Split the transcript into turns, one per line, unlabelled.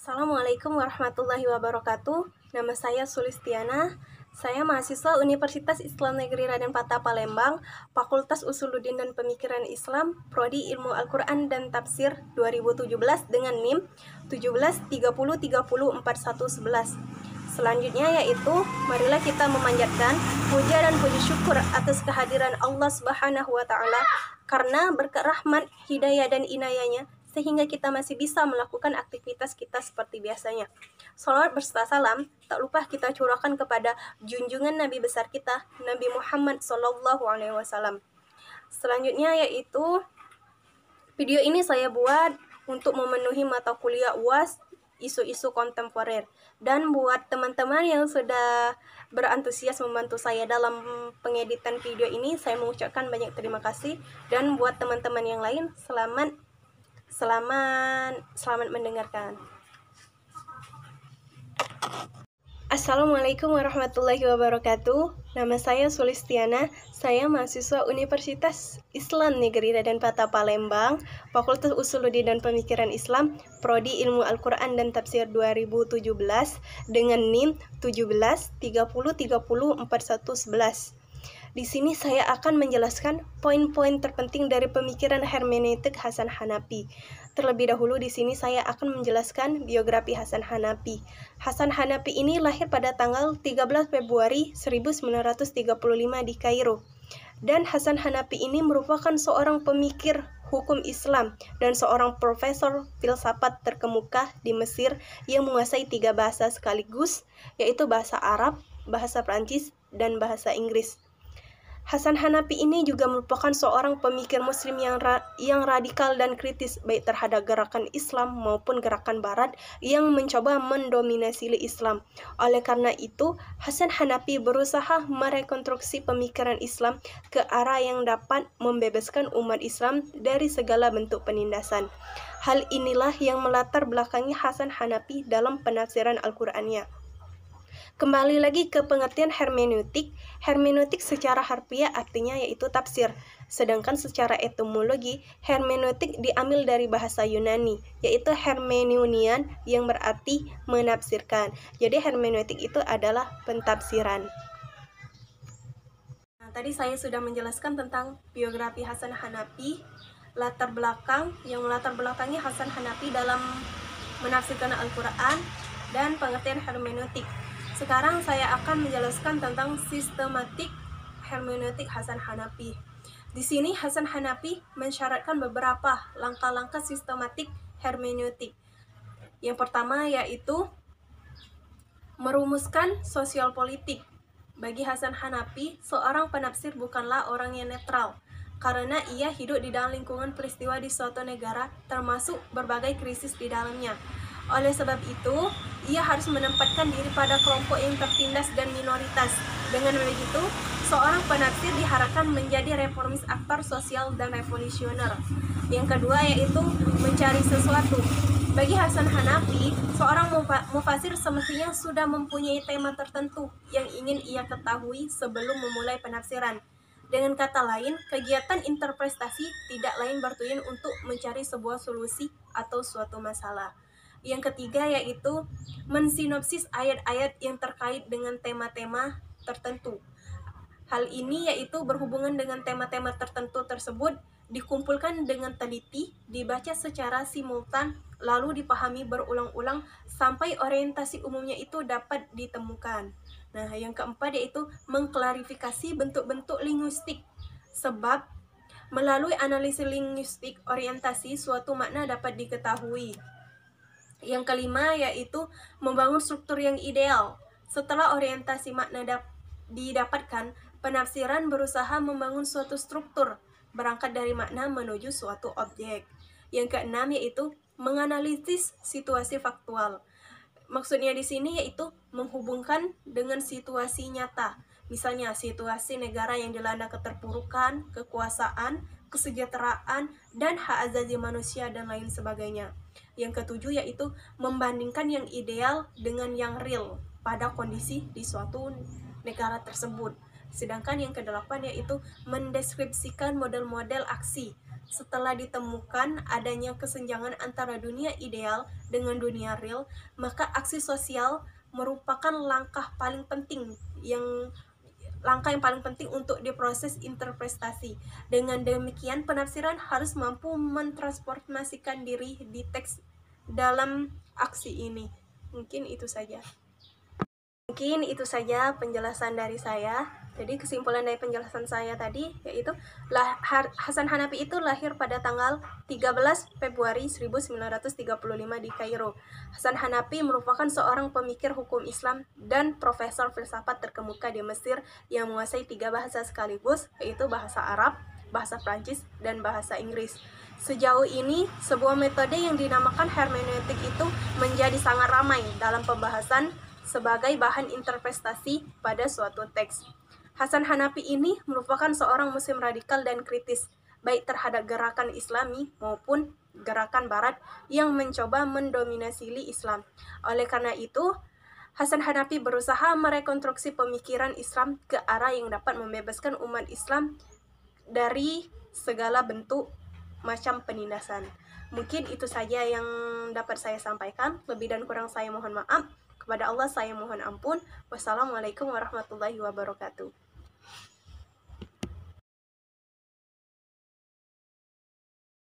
Assalamualaikum warahmatullahi wabarakatuh. Nama saya Sulistiana. Saya mahasiswa Universitas Islam Negeri Raden Patah Palembang, Fakultas Usuluddin dan Pemikiran Islam, Prodi Ilmu Al-Quran dan Tafsir 2017 dengan NIM 1730304111. Selanjutnya yaitu, marilah kita memanjatkan puja dan puji syukur atas kehadiran Allah Subhanahu wa Ta'ala karena berkat rahmat, hidayah, dan inayahnya sehingga kita masih bisa melakukan aktivitas kita seperti biasanya. Salawat berserta salam tak lupa kita curahkan kepada junjungan Nabi besar kita, Nabi Muhammad SAW. Selanjutnya yaitu, video ini saya buat untuk memenuhi mata kuliah UAS isu-isu kontemporer. Dan buat teman-teman yang sudah berantusias membantu saya dalam pengeditan video ini, saya mengucapkan banyak terima kasih. Dan buat teman-teman yang lain, selamat mendengarkan. Assalamualaikum warahmatullahi wabarakatuh. Nama saya Sulistiana. Saya mahasiswa Universitas Islam Negeri Raden Patah Palembang, Fakultas Usuluddin dan Pemikiran Islam, Prodi Ilmu Al-Quran dan Tafsir 2017 dengan NIM 1730304111. Di sini saya akan menjelaskan poin-poin terpenting dari pemikiran hermeneutik Hasan Hanafi. Terlebih dahulu di sini saya akan menjelaskan biografi Hasan Hanafi. Hasan Hanafi ini lahir pada tanggal 13 Februari 1935 di Kairo. Dan Hasan Hanafi ini merupakan seorang pemikir hukum Islam dan seorang profesor filsafat terkemuka di Mesir yang menguasai 3 bahasa sekaligus, yaitu bahasa Arab, bahasa Prancis, dan bahasa Inggris. Hasan Hanafi ini juga merupakan seorang pemikir muslim yang radikal dan kritis baik terhadap gerakan Islam maupun gerakan Barat yang mencoba mendominasi Islam. Oleh karena itu, Hasan Hanafi berusaha merekonstruksi pemikiran Islam ke arah yang dapat membebaskan umat Islam dari segala bentuk penindasan. Hal inilah yang melatar belakangi Hasan Hanafi dalam penafsiran Al-Qur'annya. Kembali lagi ke pengertian hermeneutik. Hermeneutik secara harfiah artinya yaitu tafsir. Sedangkan secara etimologi, hermeneutik diambil dari bahasa Yunani, yaitu hermeneunian yang berarti menafsirkan. Jadi hermeneutik itu adalah pentafsiran. Nah, tadi saya sudah menjelaskan tentang biografi Hasan Hanafi, latar belakang yang melatar belakangi Hasan Hanafi dalam menafsirkan Al-Quran, dan pengertian hermeneutik. Sekarang saya akan menjelaskan tentang sistematik hermeneutik Hasan Hanafi. Di sini Hasan Hanafi mensyaratkan beberapa langkah-langkah sistematik hermeneutik. Yang pertama yaitu merumuskan sosial politik. Bagi Hasan Hanafi, seorang penafsir bukanlah orang yang netral, karena ia hidup di dalam lingkungan peristiwa di suatu negara, termasuk berbagai krisis di dalamnya. Oleh sebab itu, ia harus menempatkan diri pada kelompok yang tertindas dan minoritas. Dengan begitu, seorang penafsir diharapkan menjadi reformis aktor sosial dan revolusioner. Yang kedua yaitu mencari sesuatu. Bagi Hasan Hanafi, seorang mufasir semestinya sudah mempunyai tema tertentu yang ingin ia ketahui sebelum memulai penafsiran. Dengan kata lain, kegiatan interpretasi tidak lain bertujuan untuk mencari sebuah solusi atau suatu masalah. Yang ketiga yaitu mensinopsis ayat-ayat yang terkait dengan tema-tema tertentu. Hal ini yaitu berhubungan dengan tema-tema tertentu tersebut dikumpulkan dengan teliti, dibaca secara simultan, lalu dipahami berulang-ulang sampai orientasi umumnya itu dapat ditemukan. Nah, yang keempat yaitu mengklarifikasi bentuk-bentuk linguistik. Sebab melalui analisis linguistik orientasi suatu makna dapat diketahui. Yang kelima yaitu membangun struktur yang ideal. Setelah orientasi makna didapatkan, penafsiran berusaha membangun suatu struktur, berangkat dari makna menuju suatu objek. Yang keenam yaitu menganalisis situasi faktual. Maksudnya di sini yaitu menghubungkan dengan situasi nyata. Misalnya situasi negara yang dilanda keterpurukan, kekuasaan, kesejahteraan, dan hak asasi manusia, dan lain sebagainya. Yang ketujuh yaitu membandingkan yang ideal dengan yang real pada kondisi di suatu negara tersebut. Sedangkan yang kedelapan yaitu mendeskripsikan model-model aksi Setelah ditemukan adanya kesenjangan antara dunia ideal dengan dunia real, maka aksi sosial merupakan langkah yang paling penting untuk diproses interpretasi. Dengan demikian, penafsiran harus mampu mentransformasikan diri di teks dalam aksi ini. Mungkin itu saja penjelasan dari saya. Jadi kesimpulan dari penjelasan saya tadi yaitu Hasan Hanafi itu lahir pada tanggal 13 Februari 1935 di Kairo. Hasan Hanafi merupakan seorang pemikir hukum Islam dan profesor filsafat terkemuka di Mesir yang menguasai 3 bahasa sekaligus, yaitu bahasa Arab, bahasa Prancis, dan bahasa Inggris. Sejauh ini, sebuah metode yang dinamakan hermeneutik itu menjadi sangat ramai dalam pembahasan sebagai bahan interpretasi pada suatu teks. Hasan Hanafi ini merupakan seorang muslim radikal dan kritis, baik terhadap gerakan Islami maupun gerakan Barat yang mencoba mendominasi Islam. Oleh karena itu, Hasan Hanafi berusaha merekonstruksi pemikiran Islam ke arah yang dapat membebaskan umat Islam dari segala bentuk macam penindasan. Mungkin itu saja yang dapat saya sampaikan. Lebih dan kurang saya mohon maaf. Kepada Allah saya mohon ampun. Wassalamualaikum warahmatullahi wabarakatuh.